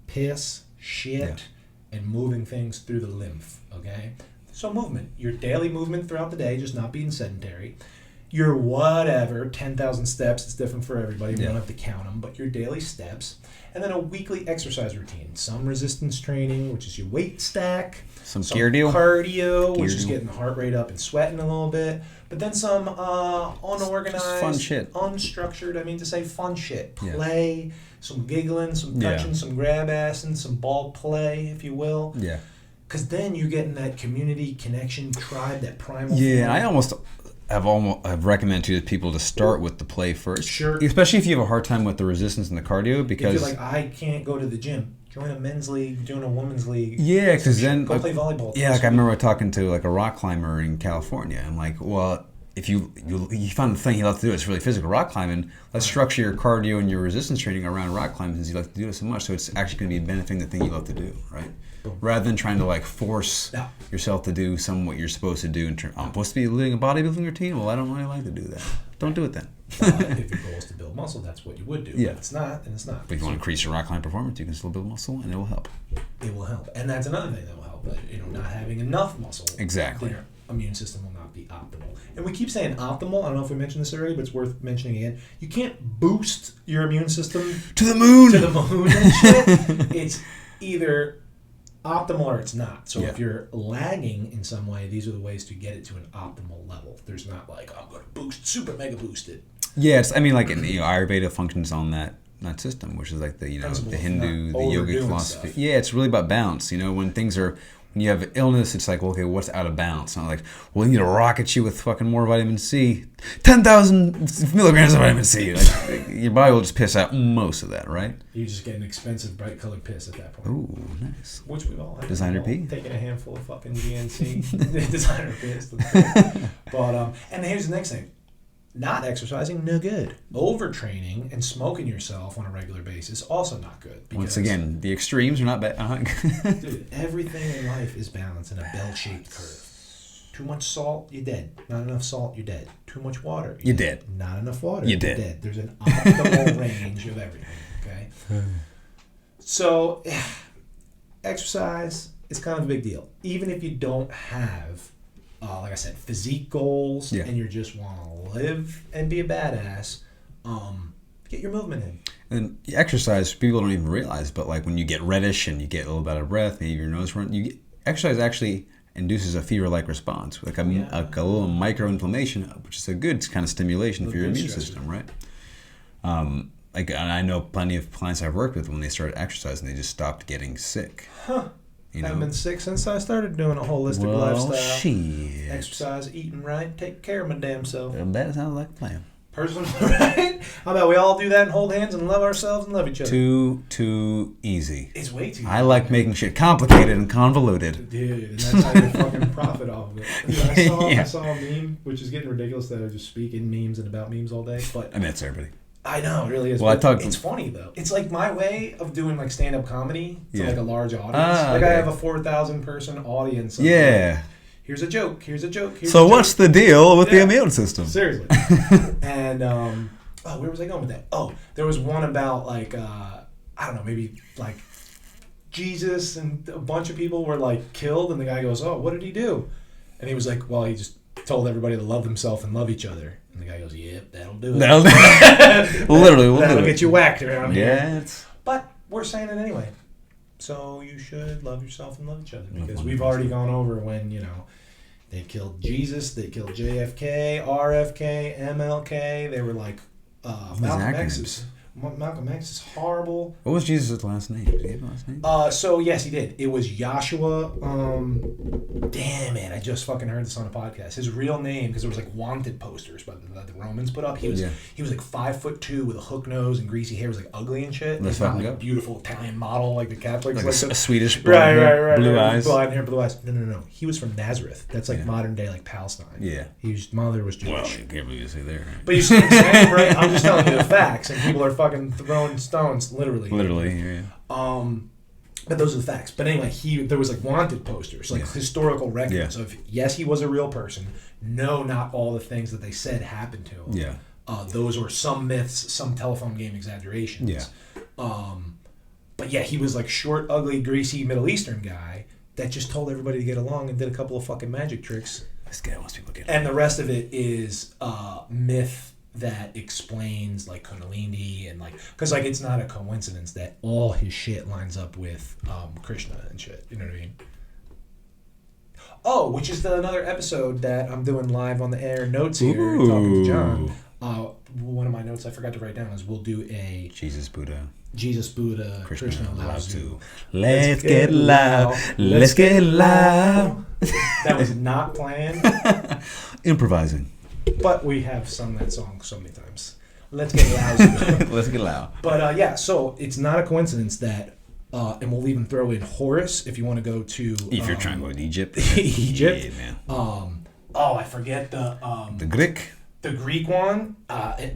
piss, shit, and moving things through the lymph. Okay? So movement. Your daily movement throughout the day, just not being sedentary. Your whatever, 10,000 steps, it's different for everybody. We don't have to count them, but your daily steps. And then a weekly exercise routine. Some resistance training, which is your weight stack. Some cardio, which is getting the heart rate up and sweating a little bit. But then some unorganized, just fun shit. Unstructured, I mean to say fun shit. Play, some giggling, some touching, some grab assing, some ball play, if you will. Yeah. Because then you're getting that community connection, tribe, that primal Yeah, feeling. and I have recommended to people to start with the play first. Sure. Especially if you have a hard time with the resistance and the cardio, because if you're like, I can't go to the gym, join a men's league, join a women's league. Yeah, because then go play volleyball. Yeah, like I remember talking to like a rock climber in California. I'm like, well, if you found the thing you love to do, it's really physical rock climbing. Let's structure your cardio and your resistance training around rock climbing, since you like to do it so much. So it's actually going to be benefiting the thing you love to do, right? Rather than trying to like force yourself to do what you're supposed to do. I'm supposed to be living a bodybuilding routine. Well, I don't really like to do that. Don't do it then. If your goal is to build muscle, that's what you would do. Yeah. But it's not, and it's not. But if you want to increase your rock climb performance, you can still build muscle, and it will help. It will help, and that's another thing that will help. Not having enough muscle. Exactly. Your immune system will not be optimal. And we keep saying optimal. I don't know if we mentioned this already, but it's worth mentioning again. You can't boost your immune system to the moon and shit. It's either optimal or it's not. So if you're lagging in some way, these are the ways to get it to an optimal level. There's not like, I'm going to super mega boost it. Yes, I mean, like Ayurveda functions on that system, which is like the the Hindu, the yogic philosophy. Stuff. Yeah, it's really about balance. When you have illness, it's like, well, okay, what's out of balance? Not like, well, you need to rocket you with fucking more vitamin C, 10,000 milligrams of vitamin C. Like, your body will just piss out most of that, right? You just get an expensive, bright colored piss at that point. Ooh, nice. Which we've all had. Designer P. Taking a handful of fucking GNC. Designer piss. But and here's the next thing. Not exercising, no good. Overtraining and smoking yourself on a regular basis, also not good. Once again, the extremes are not bad. Dude, everything in life is balanced in a bell-shaped curve. Too much salt, you're dead. Not enough salt, you're dead. Too much water, you're dead. Not enough water, you're dead. There's an optimal range of everything, okay? So, exercise is kind of a big deal. Even if you don't have like I said, physique goals, and you just want to live and be a badass, get your movement in. And exercise, people don't even realize, but like when you get reddish and you get a little bit of breath, maybe your nose run, exercise actually induces a fever-like response, like a little micro-inflammation, which is a good kind of stimulation for your immune system, right? Like, and I know plenty of clients I've worked with, when they started exercising, they just stopped getting sick. Huh. I've been sick since I started doing a holistic lifestyle. Shit. Exercise, eating right, take care of my damn self. That sounds like a plan. Personally, right? How about we all do that and hold hands and love ourselves and love each other? Too easy. It's way too easy. I like making shit complicated and convoluted. Dude, and that's how you fucking profit off of it. I saw a meme, which is getting ridiculous that I just speak in memes and about memes all day. But I mean, that's everybody. I know, it really is. Well, it's funny, though. It's like my way of doing like stand-up comedy to like a large audience. I have a 4,000 person audience. Yeah. Here's a joke. Here's a joke. Here's So a what's joke. the deal with the Yeah. immune system? Seriously. And where was I going with that? Oh, there was one about like I don't know, maybe like Jesus and a bunch of people were like killed, and the guy goes, "Oh, what did he do?" And he was like, "Well, he just told everybody to love themselves and love each other." And the guy goes, "Yep, that'll do it. Literally, we'll That'll do get it. you whacked around here." Yeah, it's But we're saying it anyway. So you should love yourself and love each other, because we've already gone over when, they killed Jesus, they killed JFK, RFK, MLK. They were like Malcolm X. Malcolm X is horrible. what was Jesus' last name? Did he have a last name? So yes, he did. It was Joshua. Damn it! I just fucking heard this on a podcast. His real name, because there was like wanted posters that the Romans put up. He was like 5'2" with a hook nose and greasy hair. Was like ugly and shit. Let's He's not fucking like a go. beautiful Italian model like the Catholics. Like a Swedish right. blue eyes. Blonde hair, blue eyes. No. He was from Nazareth. That's like modern day like Palestine. Yeah. His mother was Jewish. Well, you can't really say there. Right? But you see what I'm saying, right? I'm just telling you the facts, and people are fucking throwing stones, literally. Literally, yeah. But those are the facts. But anyway, there was like wanted posters, like historical records of yes, he was a real person. No, not all the things that they said happened to him. Yeah. Those were some myths, some telephone game exaggerations. Yeah. But yeah, he was like short, ugly, greasy Middle Eastern guy that just told everybody to get along and did a couple of fucking magic tricks. This guy wants people to get. And the rest of it is myth that explains like Kundalini and like, because like it's not a coincidence that all his shit lines up with Krishna and shit. You know what I mean? Oh, which is another episode that I'm doing live on the air notes here, talking to John. One of my notes I forgot to write down is we'll do a Jesus, Buddha, Krishna, Lao Tzu. Let's get loud. Let's get loud. That was not planned, Improvising. but we have sung that song so many times. Let's get loud. Let's get loud. But so it's not a coincidence that, and we'll even throw in Horus if you want to go to. If you're trying to go to Egypt. Egypt. Yeah, man. I forget the Greek. The Greek one.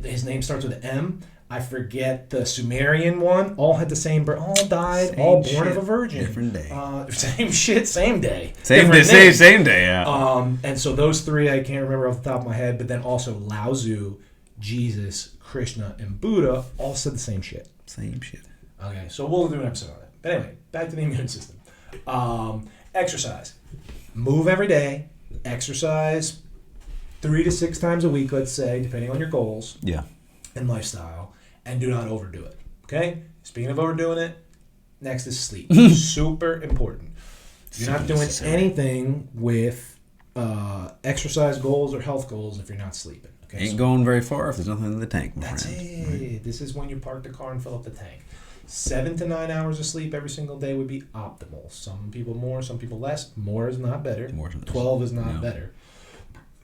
His name starts with an M. I forget the Sumerian one. All had the same birth. All died. Same all born shit, of a virgin. different day. Same shit. Same day. Same Different day. name. Same day. Yeah. And so those three I can't remember off the top of my head, but then also Lao Tzu, Jesus, Krishna, and Buddha all said the same shit. Same shit. Okay, so we'll do an episode on that. But anyway, back to the immune system. Exercise. Move every day. Exercise 3 to 6 times a week, let's say, depending on your goals Yeah. and lifestyle, and do not overdo it. Okay? Speaking of overdoing it, next is sleep. Super important. You're not doing anything with exercise goals or health goals if you're not sleeping. Okay? Ain't going very far if there's nothing in the tank, my That's friend. it. Right? This is when you park the car and fill up the tank. 7 to 9 hours of sleep every single day would be optimal. Some people more, some people less. More is not better. More is less. 12 is not No. better.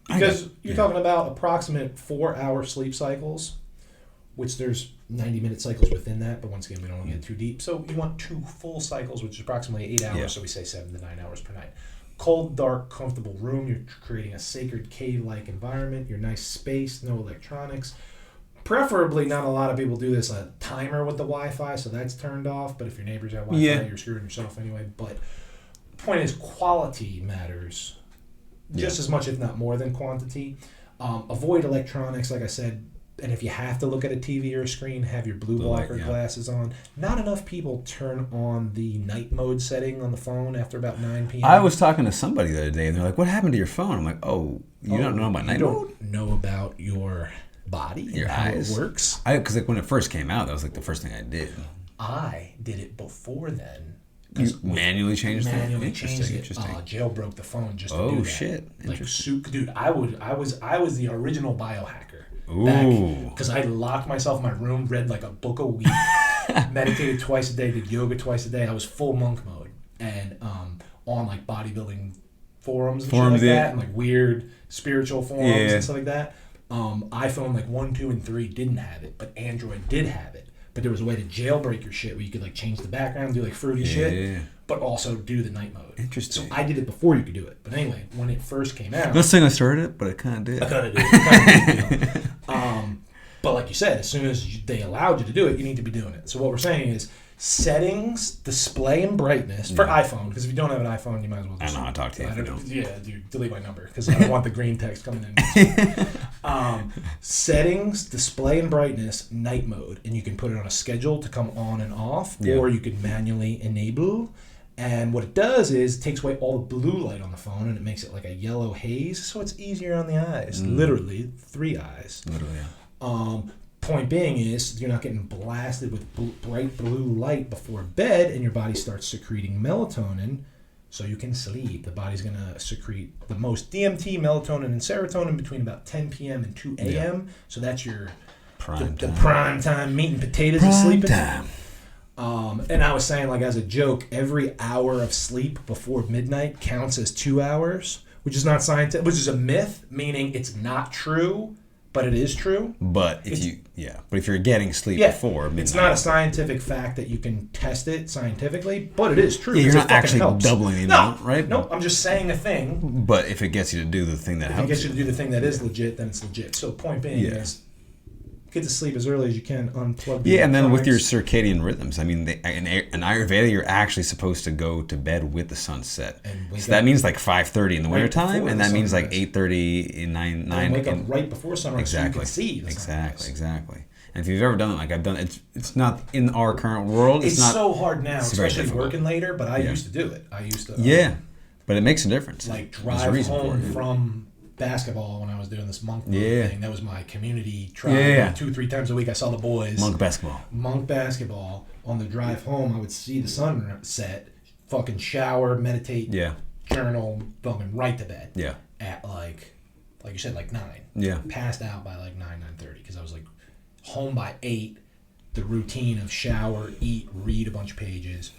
Because you're talking about approximate 4-hour sleep cycles, which there's 90-minute cycles within that, but once again, we don't want to get too deep. So you want 2 full cycles, which is approximately 8 hours, Yeah. so we say 7 to 9 hours per night. Cold, dark, comfortable room. You're creating a sacred cave-like environment. Your nice space, no electronics. Preferably, not a lot of people do this, a timer with the Wi-Fi, so that's turned off. But if your neighbors have Wi-Fi, you're screwing yourself anyway. But point is, quality matters just as much, if not more, than quantity. Avoid electronics, like I said. And if you have to look at a TV or a screen, have your blue blocker glasses on. Not enough people turn on the night mode setting on the phone after about 9 p.m. I was talking to somebody the other day, and they're like, "What happened to your phone?" I'm like, "Oh, you don't know about night mode? You don't know about your body, Your and how eyes. it works. Because like when it first came out, that was like the first thing I did. I did it before then. You manually changed it. Manually changed it. Interesting. Jailbroke the phone just to do Oh that. shit! Like, Interesting. dude, I was the original biohacker. Ooh. Because I locked myself in my room, read like a book a week, meditated twice a day, did yoga twice a day. I was full monk mode, and on like bodybuilding forums and shit like that, and like weird spiritual forums and stuff like that. iPhone like 1, 2, and 3 didn't have it, but Android did have it. But there was a way to jailbreak your shit where you could like change the background, do like fruity shit, but also do the night mode. Interesting. So I did it before you could do it. But anyway, when it first came out, Not saying I started it, but I kind of did. I kind of did. But like you said, as soon as they allowed you to do it, you need to be doing it. So what we're saying is, Settings, display, and brightness for iPhone. Because if you don't have an iPhone, you might as well. I know how to talk to you if you don't. Yeah, dude, delete my number because I don't want the green text coming in. Settings, display, and brightness, night mode, and you can put it on a schedule to come on and off, or you can manually enable. And what it does is it takes away all the blue light on the phone and it makes it like a yellow haze, so it's easier on the eyes. Literally 3 eyes. Literally, yeah. Point being is you're not getting blasted with bright blue light before bed, and your body starts secreting melatonin, so you can sleep. The body's gonna secrete the most DMT, melatonin, and serotonin between about 10 p.m. and 2 a.m. So that's your the prime time meat and potatoes of sleeping. Time. And I was saying, like, as a joke, every hour of sleep before midnight counts as 2 hours, which is not scientific, which is a myth, meaning it's not true. But it is true. But if you're getting sleep before midnight, it's not a scientific fact that you can test it scientifically, but it is true. Yeah, you're not actually doubling the amount, right? No, I'm just saying a thing. But if it gets you to do the thing that helps, if it gets you to do the thing that is legit, then it's legit. So point being is, get to sleep as early as you can, unplug the and then with your circadian rhythms, I mean, in Ayurveda, you're actually supposed to go to bed with the sunset. So that means like 5:30 in the wintertime, and that means like 8:30 in 9. And wake up right before sunrise, exactly, so you can see. Exactly. And if you've ever done it, like I've done it, it's not in our current world. It's not, so hard now, especially difficult. Working later. But I used to do it. I used to. But it makes a difference. Like drive home from basketball when I was doing this monk thing. That was my community tribe. 2-3 times a week I saw the boys. Monk basketball. On the drive home, I would see the sun set, fucking shower, meditate, journal, fucking right to bed. Yeah. At like you said, like 9. Yeah. Passed out by like 9:30 because I was like home by 8. The routine of shower, eat, read a bunch of pages,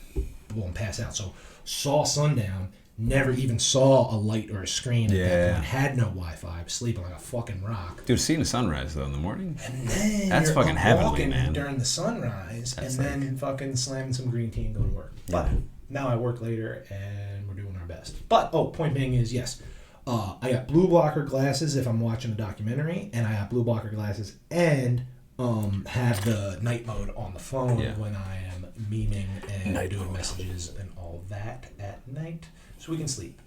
boom, pass out. So saw sundown. Never even saw a light or a screen at that point. Had no Wi-Fi. Sleeping like a fucking rock. Dude, seeing the sunrise, though, in the morning? And then that's you're fucking heavenly, man. During the sunrise, and then fucking slamming some green tea and go to work. But now I work later, and we're doing our best. But, point being is, yes, I got blue blocker glasses if I'm watching a documentary, and I got blue blocker glasses and have the night mode on the phone when I am memeing and doing messages and all that at night. So we can sleep.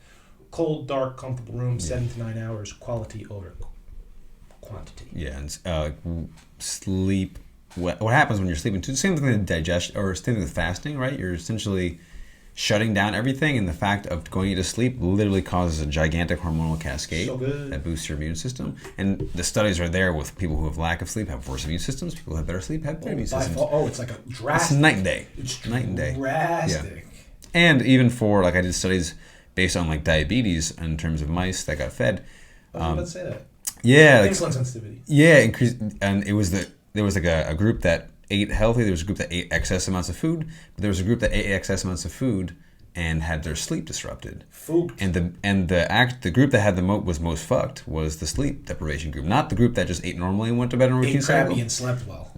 Cold, dark, comfortable room, 7 to 9 hours, quality over quantity. Yeah, and sleep. What happens when you're sleeping? Same thing with digestion, or same thing with fasting, right? You're essentially shutting down everything, and the fact of going to sleep literally causes a gigantic hormonal cascade that boosts your immune system. And the studies are there with people who have lack of sleep have worse immune systems. People who have better sleep have better immune systems. It's like a drastic. It's night and day. It's night and day. Drastic. Yeah. And even for, like, I did studies based on, like, diabetes in terms of mice that got fed. I was about to say that. Yeah. Insulin sensitivity. Yeah, increased, and there was like a group that ate healthy. There was a group that ate excess amounts of food, but there was a group that ate excess amounts of food and had their sleep disrupted. And the group that had was most fucked was the sleep deprivation group, not the group that just ate normally and went to bed in a routine cycle. Ate crappy and slept well.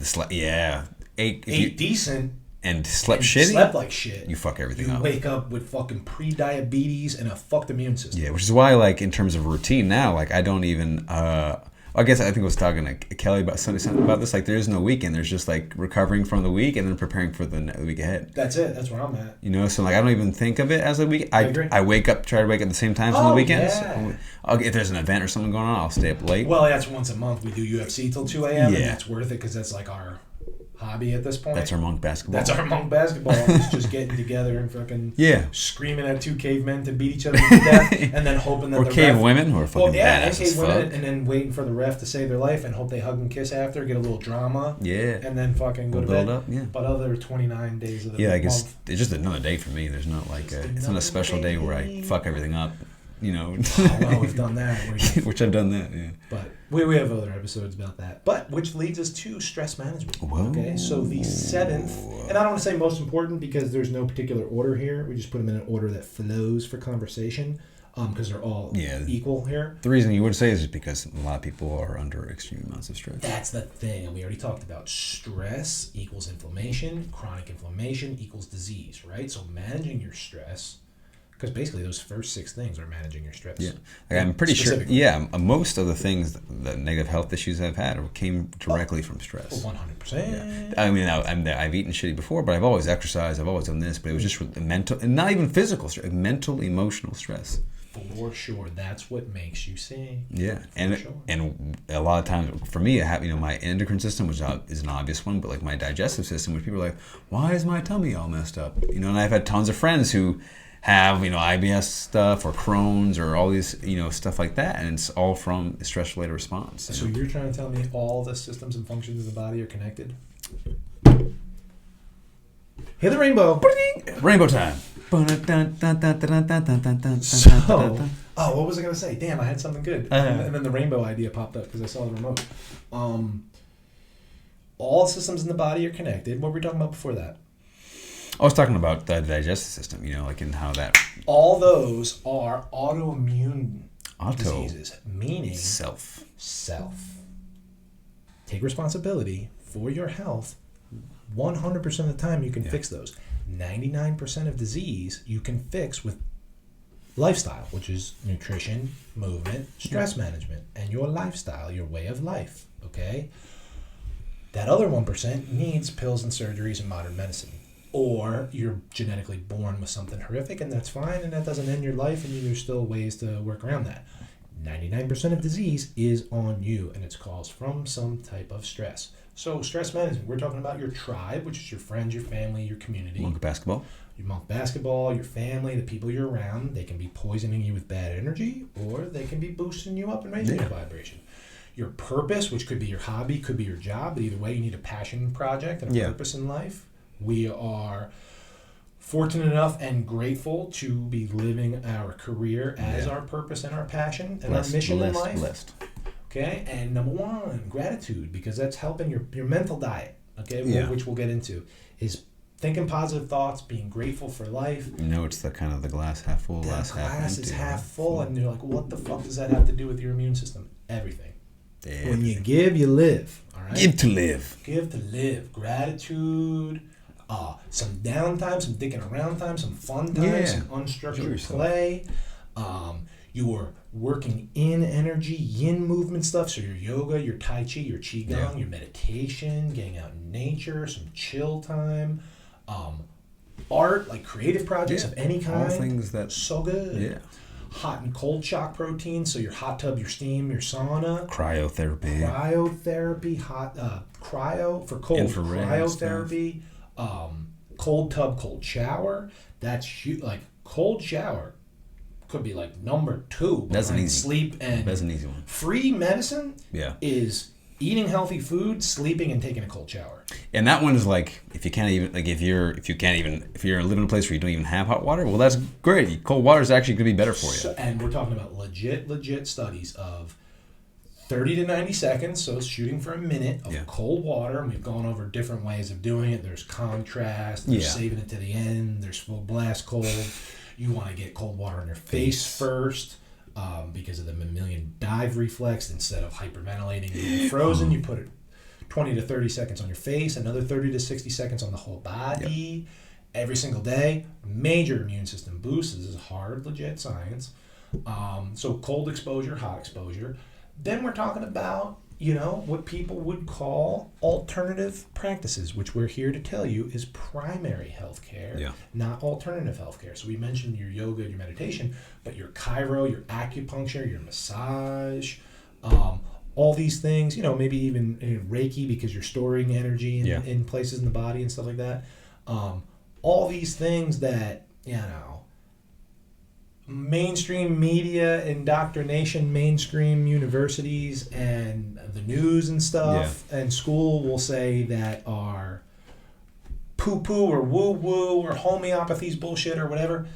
Ate decent. And slept shitty. Slept like shit. You fuck everything up. You wake up with fucking pre-diabetes and a fucked immune system. Yeah, which is why, like, in terms of routine now, like, I don't even. I think I was talking to Kelly about something about this. Like, there is no weekend. There's just, like, recovering from the week and then preparing for the week ahead. That's it. That's where I'm at. You know, so, like, I don't even think of it as a week. I agree. I try to wake up at the same times on the weekends. Yeah. If there's an event or something going on, I'll stay up late. Well, that's once a month. We do UFC till 2 a.m. And that's worth it because that's like our hobby at this point. That's our monk basketball. It's just getting together and fucking screaming at 2 cavemen to beat each other to death, and then hoping that or the cave ref, women who are fucking badass as fuck. And then waiting for the ref to save their life and hope they hug and kiss after, get a little drama, and then fucking go to bed. Up, But other 29 days of the month. I guess it's just another day for me. There's not like it's not a special day where I fuck everything up. You know, we've done that. Which I've done that, But we have other episodes about that. But which leads us to stress management. Whoa. Okay, so the 7th, and I don't want to say most important because there's no particular order here. We just put them in an order that flows for conversation, because they're all equal here. The reason you would say is because a lot of people are under extreme amounts of stress. That's the thing, and we already talked about stress equals inflammation, chronic inflammation equals disease, right? So managing your stress Because basically those first 6 things are managing your stress. Yeah, like I'm pretty sure. Specifically. Yeah, most of the things, the negative health issues I've had, came directly from stress. 100%. I mean, I've eaten shitty before, but I've always exercised. I've always done this, but it was just with the mental, and not even physical stress, mental, emotional stress. For sure, that's what makes you sick. Yeah, Sure. and a lot of times for me, I have my endocrine system, which is an obvious one, but like my digestive system, which people are like, why is my tummy all messed up? And I've had tons of friends who have IBS stuff or Crohn's or all these stuff like that, and it's all from a stress-related response. So you're trying to tell me all the systems and functions of the body are connected? Hit the rainbow. Rainbow time. So, what was I going to say? Damn, I had something good. And then the rainbow idea popped up because I saw the remote. All systems in the body are connected. What were we talking about before that? I was talking about the digestive system, like in how that... All those are autoimmune diseases, meaning self. Take responsibility for your health. 100% of the time you can fix those. 99% of disease you can fix with lifestyle, which is nutrition, movement, stress management, and your lifestyle, your way of life, okay? That other 1% needs pills and surgeries and modern medicine. Or you're genetically born with something horrific, and that's fine, and that doesn't end your life, and there's still ways to work around that. 99% of disease is on you, and it's caused from some type of stress. So stress management, we're talking about your tribe, which is your friends, your family, your community. Monk basketball. Your monk basketball, your family, the people you're around. They can be poisoning you with bad energy, or they can be boosting you up and raising your vibration. Your purpose, which could be your hobby, could be your job, but either way, you need a passion project and a purpose in life. We are fortunate enough and grateful to be living our career as our purpose and our passion and our mission in life. Blessed. Okay, and number 1, gratitude, because that's helping your mental diet, okay, which we'll get into, is thinking positive thoughts, being grateful for life. It's the kind of the glass half full, glass half empty. The glass is half full, and you're like, what the fuck does that have to do with your immune system? Everything. When you give, you live, all right? Give to live. Give to live. Gratitude, some downtime, some dicking around time, some fun time, some unstructured play. You're working in energy, yin movement stuff, so your yoga, your tai chi, your qigong, your meditation, getting out in nature, some chill time, art, like creative projects of any kind. All things that... So good. Yeah. Hot and cold shock protein, so your hot tub, your steam, your sauna. Cryotherapy, hot cryo for cold. Infrared cryotherapy, cold tub, cold shower. That's huge. Like cold shower could be like number 2. That's an easy sleep and that's an easy one. Free medicine is eating healthy food, sleeping, and taking a cold shower. And that one is like, if you're living in a place where you don't even have hot water, well, that's great. Cold water is actually going to be better for you. And we're talking about legit studies of 30 to 90 seconds, so it's shooting for a minute of cold water, and we've gone over different ways of doing it. There's contrast, there's saving it to the end, there's full blast cold. You want to get cold water on your face first. Because of the mammalian dive reflex, instead of hyperventilating and being frozen, you put it 20 to 30 seconds on your face, another 30 to 60 seconds on the whole body, every single day. Major immune system boost. This is hard, legit science. So cold exposure, hot exposure. Then we're talking about, what people would call alternative practices, which we're here to tell you is primary healthcare, not alternative healthcare. So we mentioned your yoga, your meditation, but your chiro, your acupuncture, your massage, all these things, maybe even Reiki, because you're storing energy in places in the body and stuff like that. All these things that, mainstream media, indoctrination, mainstream universities, and the news and stuff, and school will say that are poo-poo or woo-woo or homeopathy's bullshit or whatever.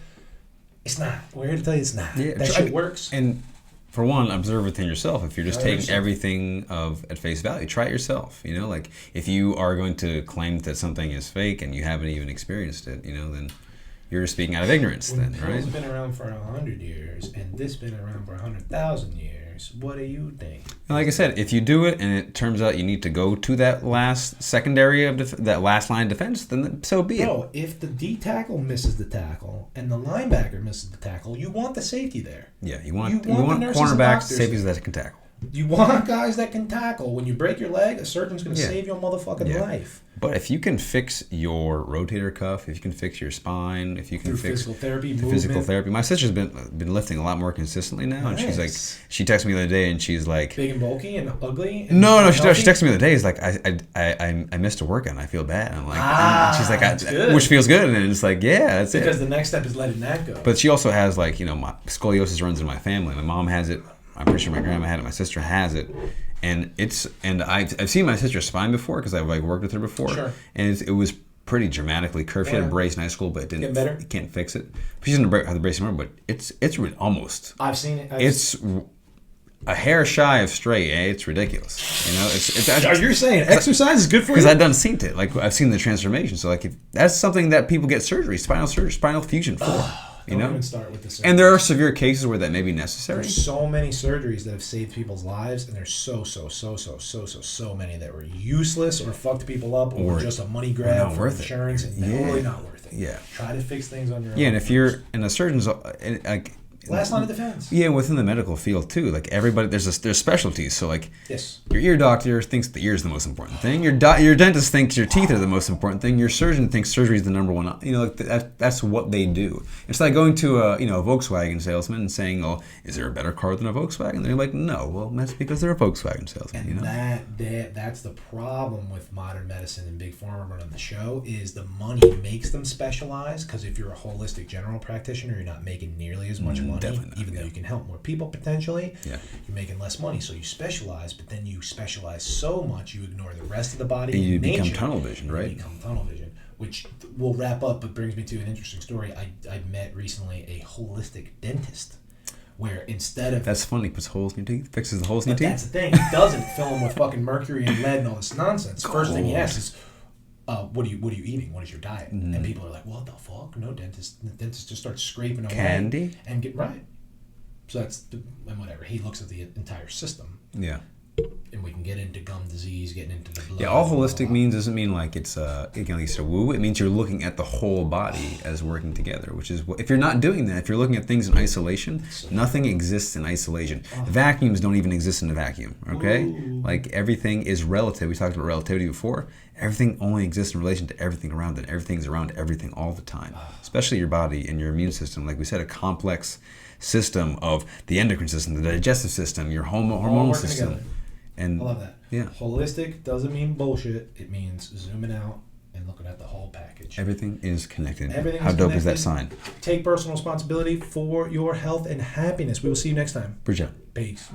It's not. We're here to tell you it's not. That shit works. And for one, observe within yourself. If you're just taking everything at face value, try it yourself. Like if you are going to claim that something is fake and you haven't even experienced it, then you're speaking out of ignorance, when right? It's been around for 100 years, and this been around for 100,000 years. listeners, what do you think? And like I said, if you do it and it turns out you need to go to that last secondary of that last line of defense, then so be it. Bro, if the D tackle misses the tackle and the linebacker misses the tackle, you want the safety there. Yeah, you want the nurses and cornerbacks, doctors safeties that can tackle. You want guys that can tackle. When you break your leg, a surgeon's going to save your motherfucking life. But if you can fix your rotator cuff, if you can fix your spine, if you can fix physical therapy, my sister's been lifting a lot more consistently now, and she's like, she texted me the other day, and she's like, big and bulky and ugly. And no, she texted me the other day. It's like I missed a workout, and I feel bad. And I'm like, and she's like, which feels good, and it's like, yeah, that's because the next step is letting that go. But she also has my scoliosis runs in my family. My mom has it. I'm pretty sure my grandma had it. My sister has it, and I've seen my sister's spine before because I've worked with her before, and it was pretty dramatically curved. She had a brace in high school, but it didn't. Better. It can't fix it. She doesn't have the brace anymore, but it's really almost. I've seen it. It's a hair shy of straight. It's ridiculous. You're saying exercise is good for you? Because I've seen it. Like I've seen the transformation. So if that's something that people get spinal fusion for. Don't even start with the surgery. And there are severe cases where that may be necessary. There's so many surgeries that have saved people's lives, and there's so many that were useless or fucked people up or just a money grab for insurance and totally not worth it. Yeah. Try to fix things on your own. Yeah, and if you're in a surgeon's last line of defense. Yeah, within the medical field too. Like everybody, there's specialties. So yes, your ear doctor thinks the ear is the most important thing. Your dentist thinks your teeth are the most important thing. Your surgeon thinks surgery is the number one. That's what they do. It's like going to a Volkswagen salesman and saying, "Oh, is there a better car than a Volkswagen?" And they're like, "No." Well, that's because they're a Volkswagen salesman. And that's the problem with modern medicine and big pharma running the show is the money makes them specialize. Because if you're a holistic general practitioner, you're not making nearly as much money. Even though you can help more people potentially, you're making less money. So you specialize, but then you specialize so much you ignore the rest of the body. And you become tunnel vision, right? You become tunnel vision, which we'll wrap up, but brings me to an interesting story. I met recently a holistic dentist where instead of... That's funny. Puts holes in your teeth, fixes the holes in your teeth. That's the thing. He doesn't fill them with fucking mercury and lead and all this nonsense. First thing he asks is, what are you eating? What is your diet? And people are like, what the fuck? No, the dentist just starts scraping away. Candy? And get right. So and whatever. He looks at the entire system. Yeah. And we can get into gum disease, getting into the blood. Yeah, all holistic means doesn't mean like it's a woo. It means you're looking at the whole body as working together, which is if you're not doing that, if you're looking at things in isolation, nothing exists in isolation. Vacuums don't even exist in a vacuum, okay? Ooh. Like everything is relative. We talked about relativity before. Everything only exists in relation to everything around it. Everything's around everything all the time, especially your body and your immune system. Like we said, a complex system of the endocrine system, the digestive system, your hormonal system. Together. And I love that. Yeah. Holistic doesn't mean bullshit. It means zooming out and looking at the whole package. Everything is connected. Everything How is dope connected. is that sign? Take personal responsibility for your health and happiness. We will see you next time. Bridge out. Peace.